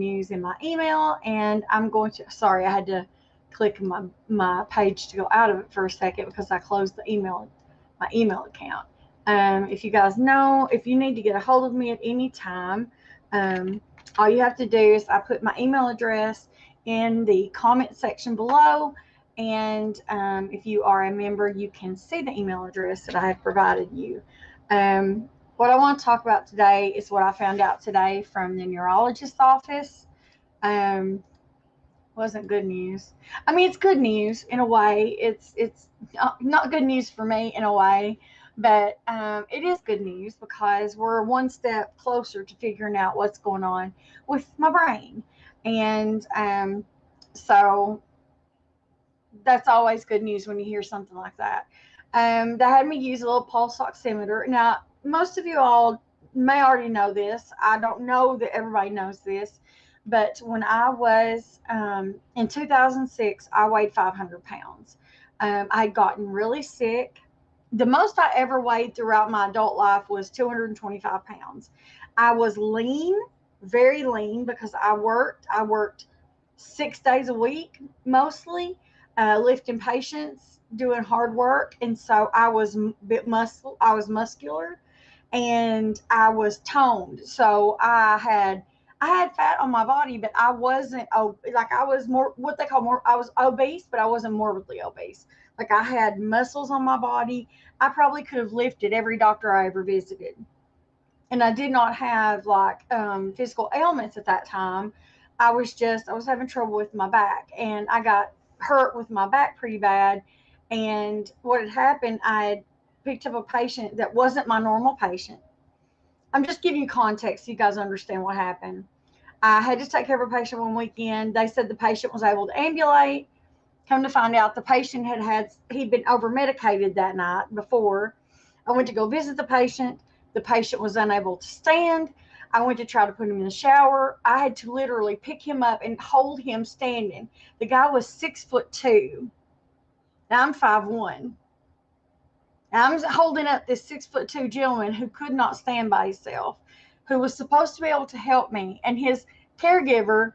news in my email, and I'm going to, sorry, I had to click my page to go out of it for a second because I closed my email account. If you guys know, if you need to get a hold of me at any time, um, all you have to do is I put my email address in the comment section below. And if you are a member, you can see the email address that I have provided you. What I want to talk about today is what I found out today from the neurologist's office. Um, wasn't good news. I mean, it's good news in a way. It's not good news for me in a way, but it is good news because we're one step closer to figuring out what's going on with my brain, and so that's always good news when you hear something like that. They had me use a little pulse oximeter. Now, most of you all may already know this. I don't know that everybody knows this, but when I was in 2006, I weighed 500 pounds. I had gotten really sick. The most I ever weighed throughout my adult life was 225 pounds. I was lean, very lean, because I worked. I worked 6 days a week mostly, lifting patients, doing hard work, and so I was I was muscular, and I was toned. So I had fat on my body, but I wasn't like I was more what they call more. I was obese, but I wasn't morbidly obese. Like I had muscles on my body. I probably could have lifted every doctor I ever visited, and I did not have like physical ailments at that time. I was having trouble with my back, and I got hurt with my back pretty bad. And what had happened, I had picked up a patient that wasn't my normal patient. I'm just giving you context so you guys understand what happened. I had to take care of a patient one weekend. They said the patient was able to ambulate. Come to find out, the patient he'd been over medicated that night before. I went to go visit the patient. The patient was unable to stand. I went to try to put him in the shower. I had to literally pick him up and hold him standing. The guy was 6'2". Now I'm 5'1". Now I'm holding up this 6'2" gentleman who could not stand by himself, who was supposed to be able to help me, and his caregiver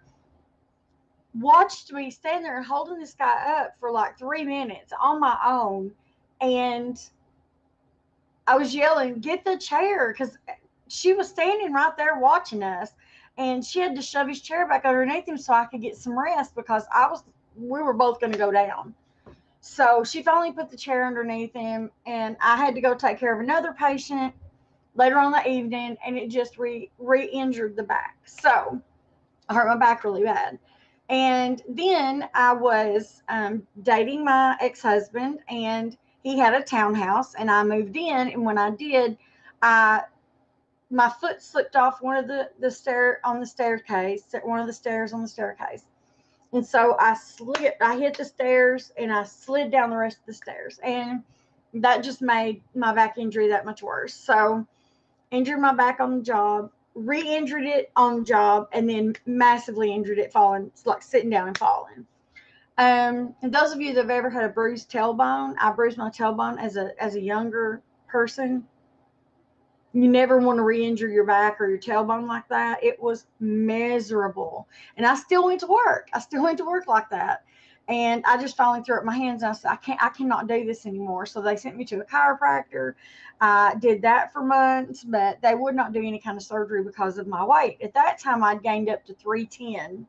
watched me stand there holding this guy up for like 3 minutes on my own. And I was yelling, "Get the chair," because she was standing right there watching us, and she had to shove his chair back underneath him so I could get some rest because we were both going to go down. So she finally put the chair underneath him, and I had to go take care of another patient later on the evening, and it just re-injured the back. So I hurt my back really bad. And then I was dating my ex-husband, and he had a townhouse, and I moved in. And when I did, I my foot slipped off one of the stair on the staircase, one of the stairs on the staircase, and so I hit the stairs, and I slid down the rest of the stairs, and that just made my back injury that much worse. So injured my back on the job, re-injured it on the job, and then massively injured it falling, like sitting down and falling. And those of you that have ever had a bruised tailbone, I bruised my tailbone as a younger person. You never want to re-injure your back or your tailbone like that. It was miserable, and I still went to work. I still went to work like that, and I just finally threw up my hands and I said, I cannot do this anymore. So they sent me to a chiropractor. I did that for months, but they would not do any kind of surgery because of my weight. At that time, I'd gained up to 310,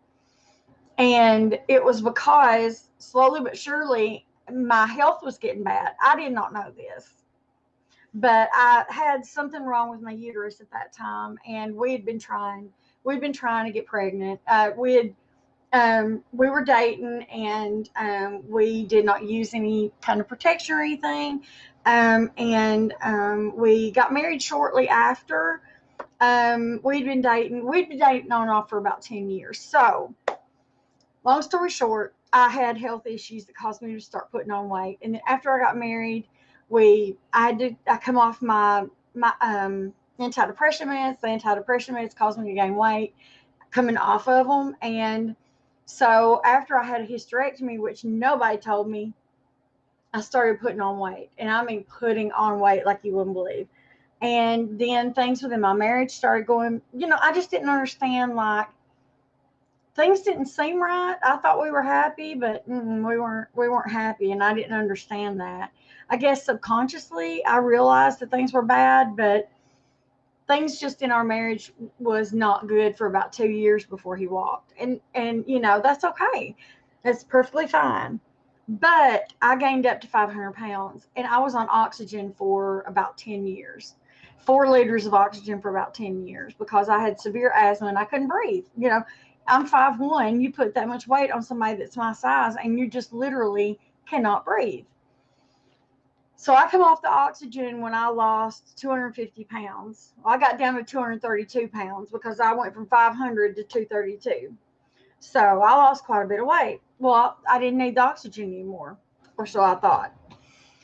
and it was because slowly but surely my health was getting bad. I did not know this, but I had something wrong with my uterus at that time, and we'd been trying to get pregnant. We were dating, and we did not use any kind of protection or anything. And we got married shortly after. We'd been dating on and off for about 10 years. So long story short, I had health issues that caused me to start putting on weight. And then after I got married, I come off my antidepressant meds. The antidepressant meds caused me to gain weight, coming off of them. And so after I had a hysterectomy, which nobody told me, I started putting on weight. And I mean putting on weight like you wouldn't believe. And then things within my marriage started going, I just didn't understand, like, things didn't seem right. I thought we were happy, but we weren't happy, and I didn't understand that. I guess subconsciously I realized that things were bad, but things just in our marriage was not good for about 2 years before he walked. And that's okay. It's perfectly fine. But I gained up to 500 pounds, and I was on oxygen for about 10 years. 4 liters of oxygen for about 10 years because I had severe asthma and I couldn't breathe. I'm 5'1". You put that much weight on somebody that's my size, and you just literally cannot breathe. So I come off the oxygen when I lost 250 pounds. Well, I got down to 232 pounds because I went from 500 to 232. So I lost quite a bit of weight. Well, I didn't need the oxygen anymore, or so I thought.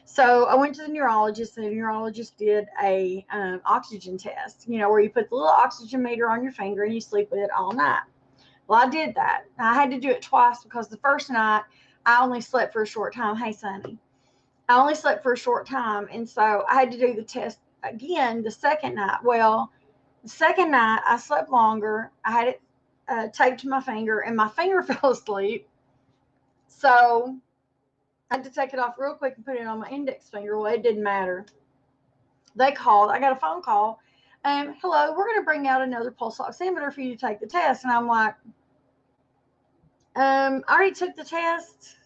So I went to the neurologist, and the neurologist did a oxygen test, where you put the little oxygen meter on your finger and you sleep with it all night. Well, I did that. I had to do it twice because the first night I only slept for a short time. Hey, Sonny. I only slept for a short time, and so I had to do the test again the second night. Well, the second night I slept longer. I had it taped to my finger, and my finger fell asleep. So I had to take it off real quick and put it on my index finger. Well, it didn't matter. They called. I got a phone call. Hello, we're going to bring out another pulse oximeter for you to take the test. And I'm like, I already took the test.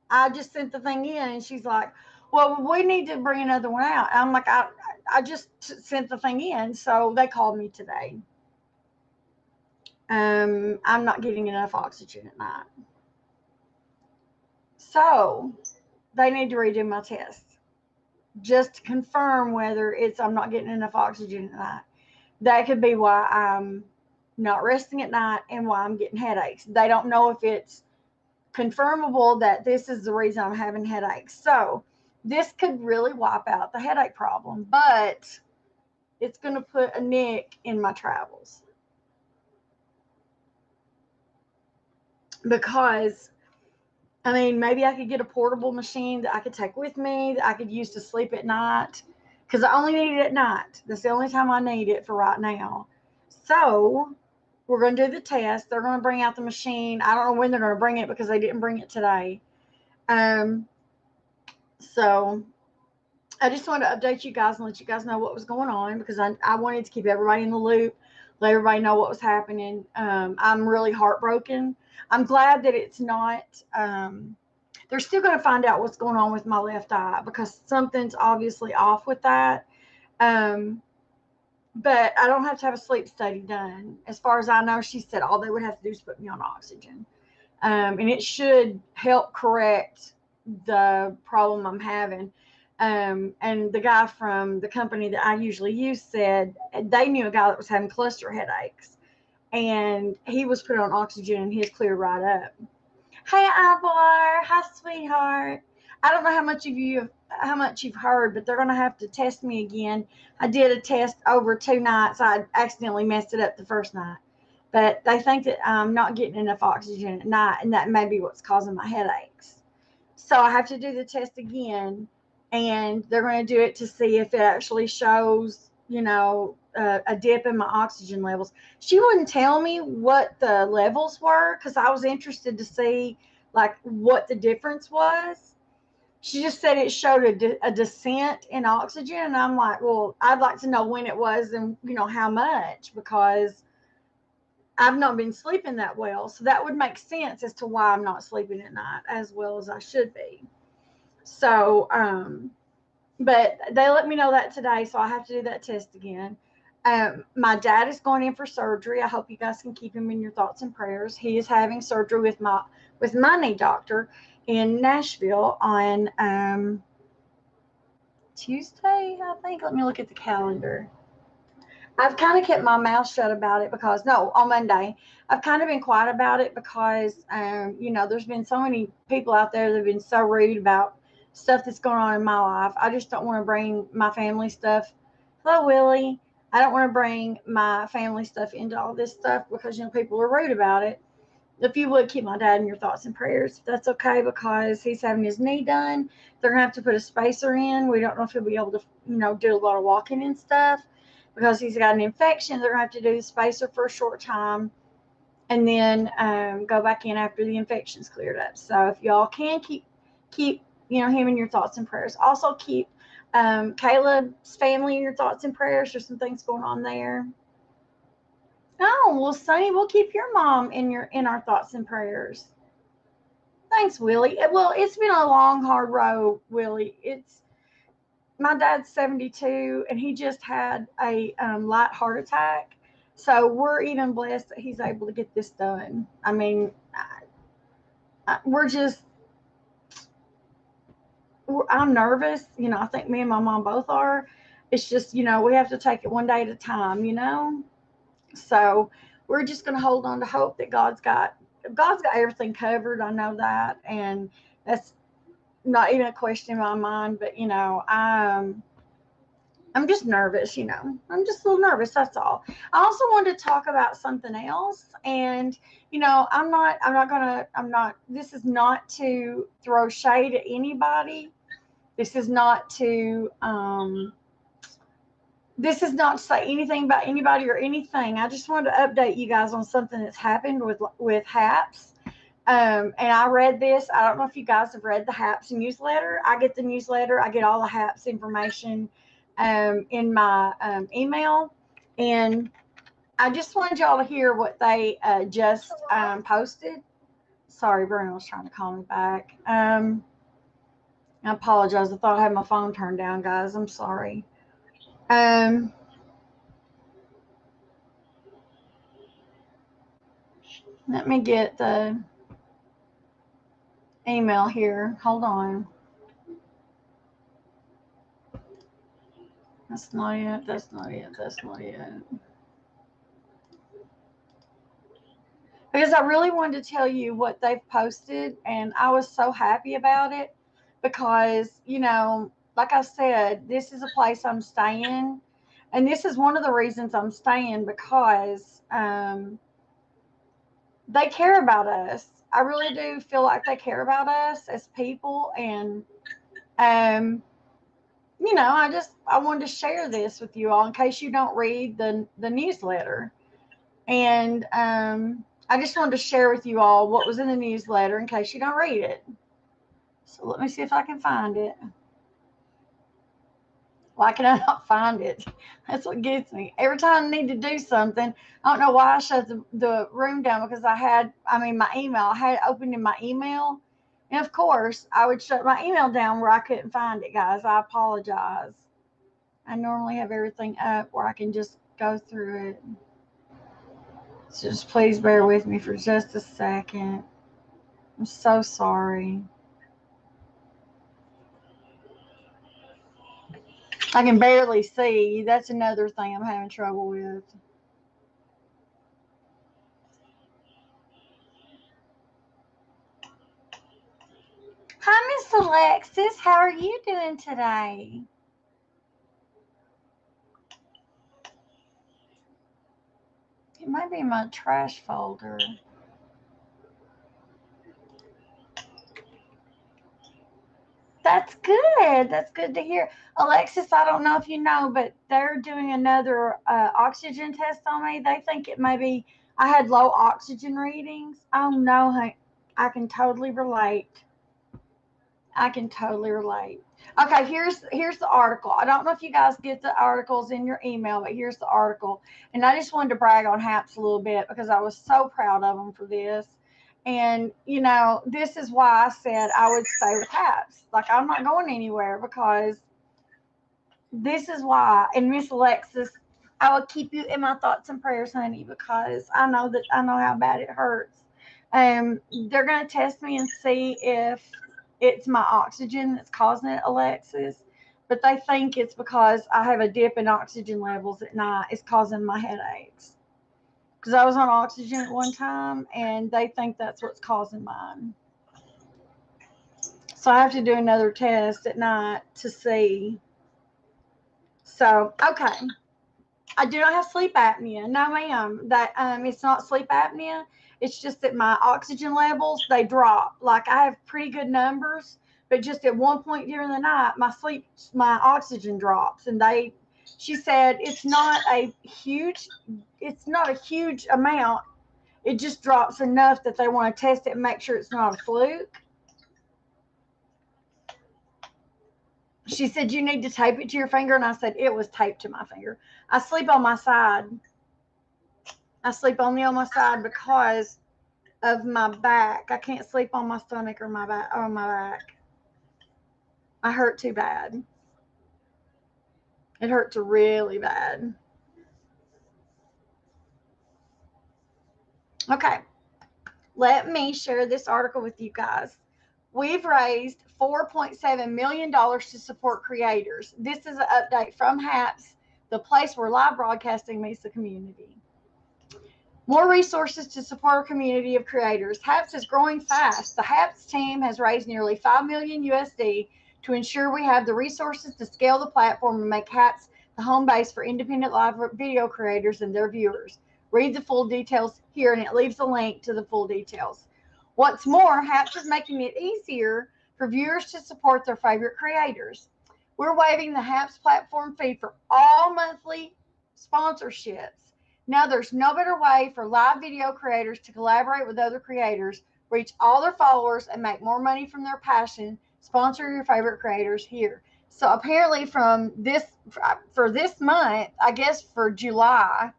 I just sent the thing in. And she's like, well, we need to bring another one out. And I'm like, I just sent the thing in. So they called me today. I'm not getting enough oxygen at night. So they need to redo my test just to confirm whether I'm not getting enough oxygen at night. That could be why I'm not resting at night and why I'm getting headaches. They don't know if it's confirmable that this is the reason I'm having headaches. So this could really wipe out the headache problem, but it's going to put a nick in my travels. Because, maybe I could get a portable machine that I could take with me, that I could use to sleep at night. Because I only need it at night. That's the only time I need it for right now. So we're going to do the test. They're going to bring out the machine. I don't know when they're going to bring it because they didn't bring it today. So I just wanted to update you guys and let you guys know what was going on, because I wanted to keep everybody in the loop, let everybody know what was happening. I'm really heartbroken. I'm glad that it's not, they're still going to find out what's going on with my left eye, because something's obviously off with that. But I don't have to have a sleep study done. As far as I know, she said all they would have to do is put me on oxygen. And it should help correct the problem I'm having. And the guy from the company that I usually use said they knew a guy that was having cluster headaches, and he was put on oxygen and his cleared right up. Hey, Ivor. Hi, sweetheart. I don't know how much you've heard, but they're going to have to test me again. I did a test over 2 nights. I accidentally messed it up the first night. But they think that I'm not getting enough oxygen at night, and that may be what's causing my headaches. So I have to do the test again, and they're going to do it to see if it actually shows, a dip in my oxygen levels. She wouldn't tell me what the levels were because I was interested to see, what the difference was. She just said it showed a descent in oxygen, and I'm like, well, I'd like to know when it was and, how much, because I've not been sleeping that well. So that would make sense as to why I'm not sleeping at night as well as I should be. So, but they let me know that today, so I have to do that test again. My dad is going in for surgery. I hope you guys can keep him in your thoughts and prayers. He is having surgery with my knee doctor in Nashville on Tuesday, I think. Let me look at the calendar. I've kind of kept my mouth shut about it on Monday. I've kind of been quiet about it because, there's been so many people out there that have been so rude about stuff that's going on in my life. I just don't want to bring my family stuff. Hello, Willie. I don't want to bring my family stuff into all this stuff because, people are rude about it. If you would keep my dad in your thoughts and prayers, if that's okay, because he's having his knee done. They're going to have to put a spacer in. We don't know if he'll be able to, do a lot of walking and stuff because he's got an infection. They're going to have to do the spacer for a short time. and then go back in after the infection's cleared up. So if y'all can keep him in your thoughts and prayers. Also keep Caleb's family in your thoughts and prayers. There's some things going on there. Oh, well, Sonny, we'll keep your mom in our thoughts and prayers. Thanks, Willie. Well, it's been a long, hard road, Willie. My dad's 72, and he just had a light heart attack. So we're even blessed that he's able to get this done. I mean, I'm nervous. I think me and my mom both are. It's just, we have to take it one day at a time, So we're just going to hold on to hope that God's got everything covered. I know that. And that's not even a question in my mind, but, I'm just nervous, I'm just a little nervous. That's all. I also wanted to talk about something else. And, this is not to throw shade at anybody. This is not to say anything about anybody or anything. I just wanted to update you guys on something that's happened with Happs. And I read this. I don't know if you guys have read the Happs newsletter. I get the newsletter. I get all the Happs information in my email. And I just wanted y'all to hear what they just posted. Sorry, Bruno was trying to call me back. I apologize. I thought I had my phone turned down, guys. I'm sorry. Let me get the email here. Hold on. That's not it. That's not it. That's not it. Because I really wanted to tell you what they've posted, and I was so happy about it because, like I said, this is a place I'm staying, and this is one of the reasons I'm staying because they care about us. I really do feel like they care about us as people, and I wanted to share this with you all in case you don't read the newsletter. And I just wanted to share with you all what was in the newsletter in case you don't read it. So let me see if I can find it. Why can I not find it? That's what gets me. Every time I need to do something, I don't know why I shut the room down because my email, I had it opened in my email. And of course, I would shut my email down where I couldn't find it, guys. I apologize. I normally have everything up where I can just go through it. So just please bear with me for just a second. I'm so sorry. I can barely see. That's another thing I'm having trouble with. Hi, Miss Alexis. How are you doing today? It might be in my trash folder. That's good. That's good to hear. Alexis, I don't know if you know, but they're doing another oxygen test on me. They think it may be I had low oxygen readings. Oh, no, I can totally relate. I can totally relate. Okay, here's the article. I don't know if you guys get the articles in your email, but here's the article. And I just wanted to brag on Happs a little bit because I was so proud of them for this. And, this is why I said I would stay with Happs. Like, I'm not going anywhere because this is why. And Miss Alexis, I will keep you in my thoughts and prayers, honey, because I know how bad it hurts. They're going to test me and see if it's my oxygen that's causing it, Alexis. But they think it's because I have a dip in oxygen levels at night. It's causing my headaches. Because I was on oxygen at one time, and they think that's what's causing mine. So I have to do another test at night to see. So, okay. I do not have sleep apnea. No, ma'am. That it's not sleep apnea. It's just that my oxygen levels, they drop. Like, I have pretty good numbers, but just at one point during the night, my oxygen drops. And she said it's not a huge amount. it just drops enough that they want to test it and make sure it's not a fluke. She said, you need to tape it to your finger. And I said, it was taped to my finger. I sleep on my side. I sleep only on my side because of my back. I can't sleep on my stomach or my back. I hurt too bad. It hurts really bad. Okay. Let me share this article with you guys. We've raised $4.7 million to support creators. This is an update from Happs, the place where live broadcasting meets the community. More resources to support our community of creators. Happs is growing fast. The Happs team has raised nearly $5 million USD to ensure we have the resources to scale the platform and make Happs the home base for independent live video creators and their viewers. Read the full details here, and it leaves a link to the full details. What's more, Happs is making it easier for viewers to support their favorite creators. We're waiving the Happs platform fee for all monthly sponsorships. Now there's no better way for live video creators to collaborate with other creators, reach all their followers, and make more money from their passion. Sponsor your favorite creators here. So apparently for this month, I guess for July,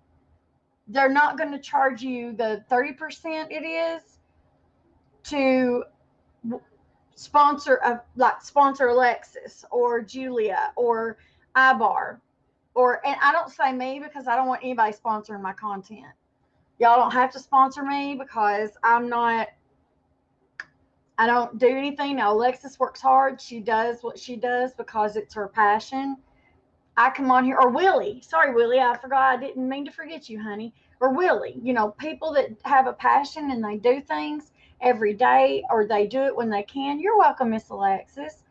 they're not going to charge you the 30% it is to sponsor Alexis or Julia or Ibar. And I don't say me because I don't want anybody sponsoring my content. Y'all don't have to sponsor me because I don't do anything. Now, Alexis works hard. She does what she does because it's her passion. I come on here, or Willie. Sorry, Willie, I forgot. I didn't mean to forget you, honey. Or Willie. People that have a passion and they do things every day, or they do it when they can. You're welcome, Miss Alexis.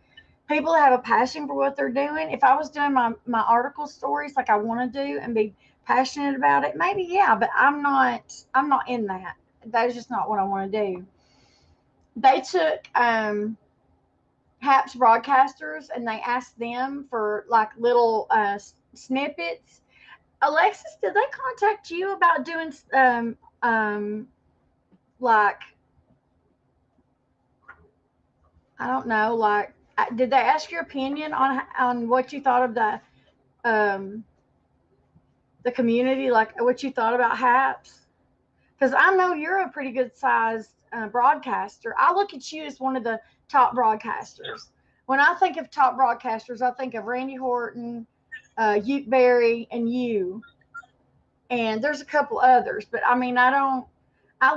People that have a passion for what they're doing. If I was doing my article stories like I want to do and be passionate about it, maybe, yeah, but I'm not in that. That is just not what I want to do. They took Happs broadcasters and they asked them for like little snippets. Alexis, did they contact you about doing like, I don't know, like, did they ask your opinion on what you thought of the community, like what you thought about Happs? Because I know you're a pretty good sized broadcaster. I look at you as one of the top broadcasters. When I think of top broadcasters, I think of Randy Horton, Ute Berry, and you. And there's a couple others, but I mean, I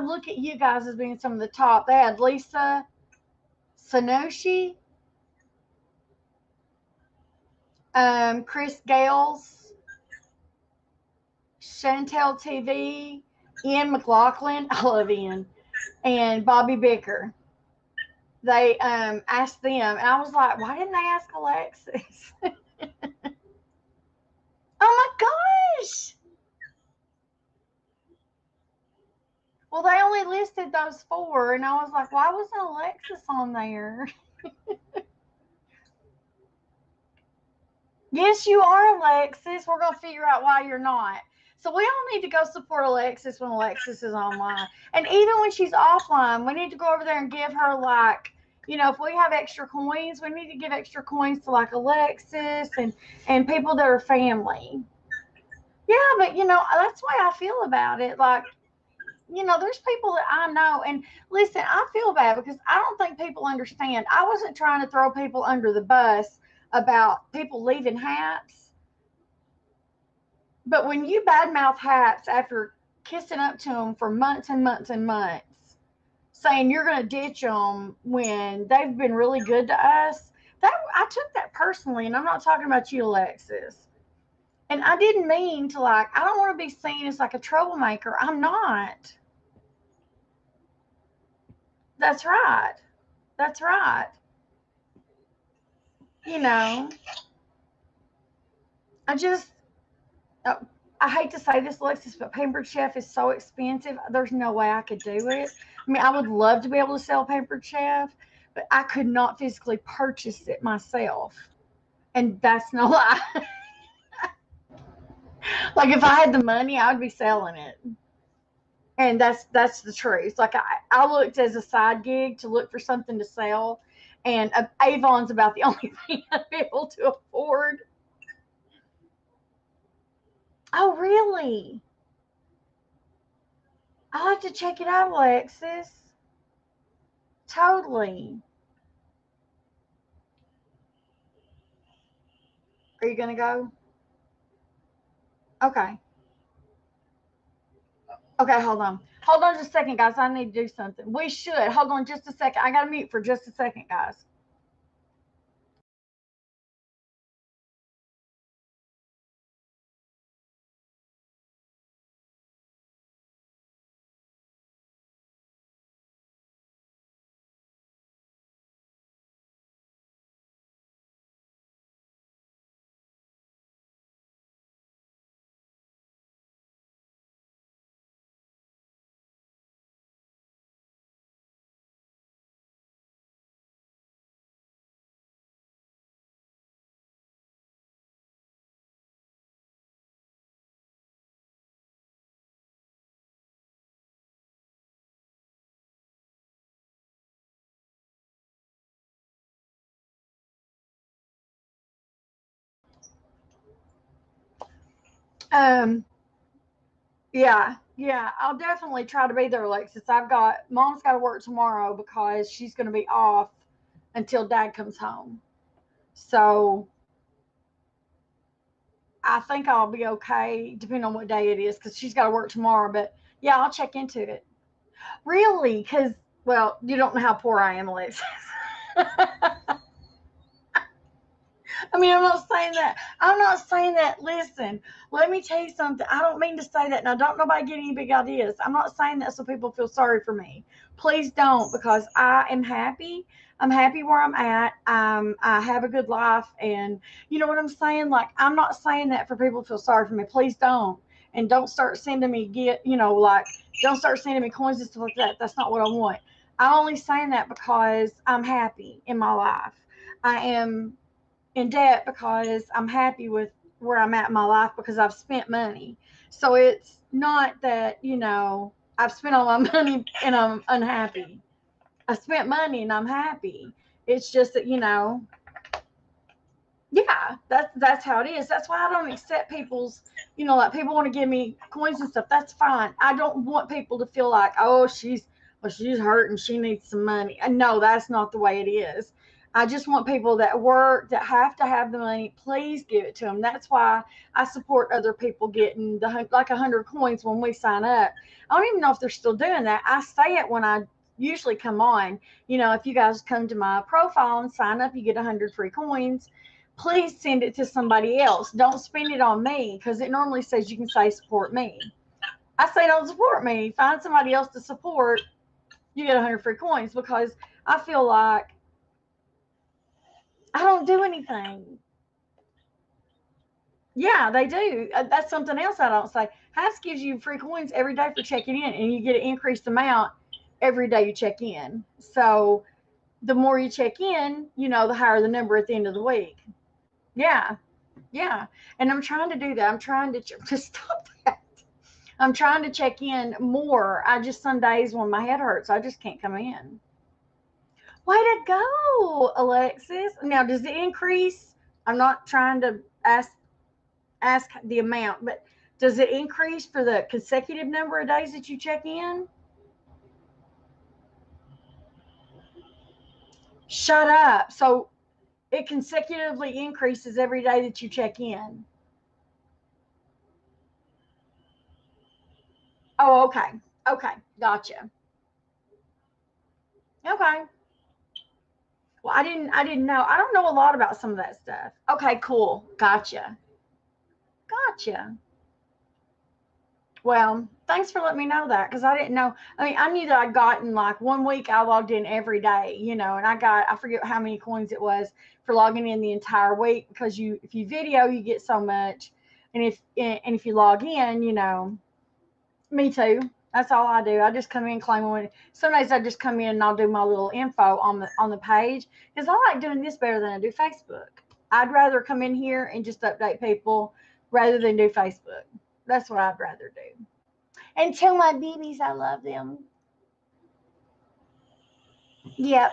look at you guys as being some of the top. They had Lisa Sonoshi, Chris Gales, Chantel TV, Ian McLaughlin, I love Ian, and Bobby Bicker. They asked them, and I was like, why didn't they ask Alexis? Oh my gosh! Well, they only listed those 4, and I was like, why wasn't Alexis on there? Yes, you are, Alexis. We're going to figure out why you're not. So we all need to go support Alexis when Alexis is online. And even when she's offline, we need to go over there and give her, like, if we have extra coins, we need to give extra coins to, like, Alexis and people that are family. Yeah, but, that's the way I feel about it. Like, there's people that I know. And listen, I feel bad because I don't think people understand. I wasn't trying to throw people under the bus about people leaving Happs. But when you badmouth Happs after kissing up to them for months and months and months, saying you're going to ditch them when they've been really good to us, I took that personally. And I'm not talking about you, Alexis. And I didn't mean to, like, I don't want to be seen as like a troublemaker. I'm not. That's right. That's right. I hate to say this, Alexis, but Pampered Chef is so expensive. There's no way I could do it. I mean, I would love to be able to sell Pampered Chef, but I could not physically purchase it myself. And that's no lie. Like, if I had the money, I would be selling it. And that's the truth. Like I looked as a side gig to look for something to sell, and Avon's about the only thing I'd be able to afford. Oh, really? I'll have to check it out, Alexis. Totally. Are you gonna go? Okay. Okay, hold on. Hold on just a second, guys. I need to do something. We should. Hold on just a second. I gotta mute for just a second, guys. Um, yeah, I'll definitely try to be there, Alexis. Mom's got to work tomorrow because she's going to be off until Dad comes home. So I think I'll be okay, depending on what day it is, because she's got to work tomorrow. But yeah, I'll check into it. Really? Because, well, you don't know how poor I am, Alexis. I mean, I'm not saying that. I'm not saying that. Listen, let me tell you something. I don't mean to say that. Now, don't nobody get any big ideas. I'm not saying that so people feel sorry for me. Please don't, because I am happy. I'm happy where I'm at. I have a good life. And you know what I'm saying? Like, I'm not saying that for people to feel sorry for me. Please don't. And don't start sending me, don't start sending me coins and stuff like that. That's not what I want. I'm only saying that because I'm happy in my life. I am in debt because I'm happy with where I'm at in my life because I've spent money. So it's not that, I've spent all my money and I'm unhappy. I spent money and I'm happy. It's just that, yeah, that's how it is. That's why I don't accept people's, like people want to give me coins and stuff. That's fine. I don't want people to feel like, oh, she's hurting. She needs some money. And no, that's not the way it is. I just want people that work, that have to have the money. Please give it to them. That's why I support other people getting like 100 coins when we sign up. I don't even know if they're still doing that. I say it when I usually come on. If you guys come to my profile and sign up, you get 100 free coins. Please send it to somebody else. Don't spend it on me, because it normally says you can say support me. I say don't support me. Find somebody else to support. You get 100 free coins, because I feel like I don't do anything. Yeah, they do. That's something else I don't say. Happs gives you free coins every day for checking in, and you get an increased amount every day you check in. So the more you check in, the higher the number at the end of the week. Yeah, yeah. And I'm trying to do that. I'm trying to just stop that. I'm trying to check in more. Some days when my head hurts, I just can't come in. Way to go, Alexis. Now, does it increase? I'm not trying to ask the amount, but does it increase for the consecutive number of days that you check in? Shut up. So it consecutively increases every day that you check in. Oh, okay. Okay. Gotcha. Okay. Well, I didn't know. I don't know a lot about some of that stuff. Okay, cool. Gotcha. Gotcha. Well, thanks for letting me know that, because I didn't know. I mean, I knew that I'd gotten like one week I logged in every day, and I forget how many coins it was for logging in the entire week, because if you video, you get so much. And if you log in, me too. That's all I do. I just come in, claim one. Some days I just come in and I'll do my little info on the page, because I like doing this better than I do Facebook. I'd rather come in here and just update people rather than do Facebook. That's what I'd rather do. And tell my babies I love them. Yep.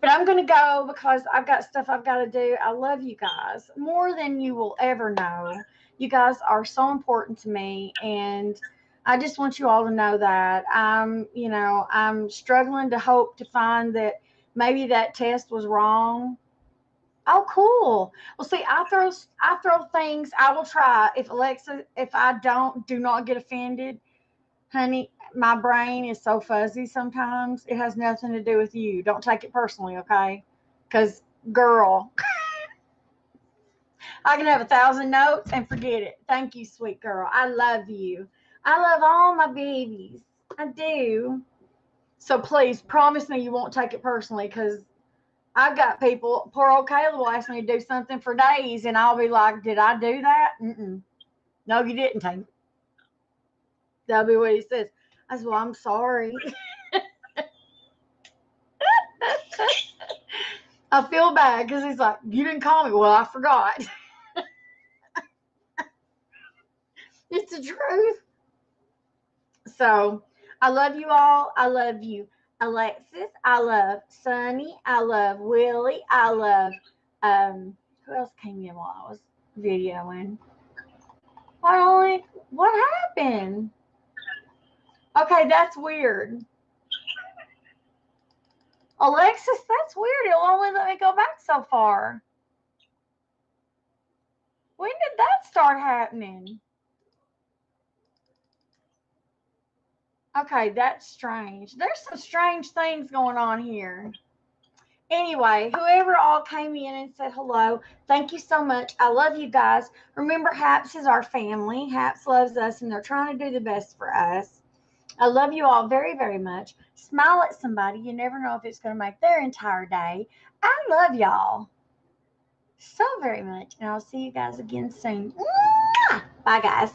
But I'm going to go because I've got stuff I've got to do. I love you guys more than you will ever know. You guys are so important to me. And I just want you all to know that I'm struggling to hope to find that maybe that test was wrong. Oh, cool. Well, see, I throw things. I will try. If I do not get offended, honey, my brain is so fuzzy sometimes. It has nothing to do with you. Don't take it personally, okay? Because, girl, I can have 1,000 notes and forget it. Thank you, sweet girl. I love you. I love all my babies. I do. So please promise me you won't take it personally, because I've got people, poor old Caleb will ask me to do something for days, and I'll be like, did I do that? Mm-mm. No, you didn't, Tank. That'll be what he says. I said, well, I'm sorry. I feel bad because he's like, you didn't call me. Well, I forgot. It's the truth. So I love you all. I love you, Alexis. I love Sunny. I love Willie. I love who else came in while I was videoing? What happened? Okay, that's weird. Alexis, that's weird. It'll only let me go back so far. When did that start happening? Okay, that's strange. There's some strange things going on here. Anyway, whoever all came in and said hello, thank you so much. I love you guys. Remember, Happs is our family. Happs loves us, and they're trying to do the best for us. I love you all very, very much. Smile at somebody. You never know if it's going to make their entire day. I love y'all so very much, and I'll see you guys again soon. Bye, guys.